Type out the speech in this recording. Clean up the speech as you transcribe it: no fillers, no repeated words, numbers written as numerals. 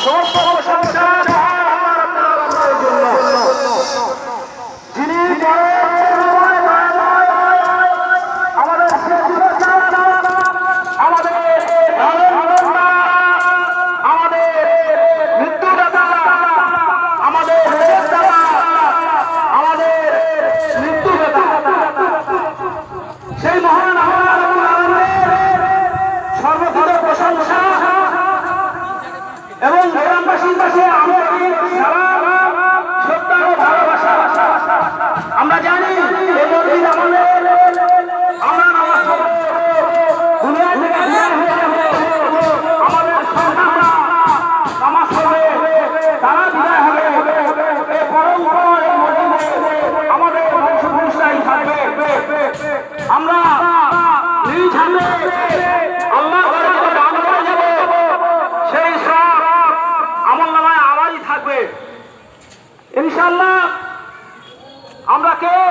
সমস্ত প্রশংসা যিনি আমাদের আমাদের মৃত্যুদাতা, আমাদের আমাদের মৃত্যুদাতা, সেই মহান সর্বপ্রথম প্রশংসা এবং গ্রামবাসীর কাছে ভালোবাসা। আমরা জানি এই মসজিদ আমলে আমরা নামাজ দুনিয়া থেকে বিদায় হয়ে যাব, আমাদের সন্তানরা নামাজ পড়বে, তারা বিদায় হবে, এই পরম্পরা এই মসজিদে আমাদের বংশপুরুষরাই থাকবে। আমরা নিজ হাতে আল্লাহ দান করে যাব, সেই সব আমলনামায় আমারই থাকবে ইনশাআল্লাহ। আমরা কেউ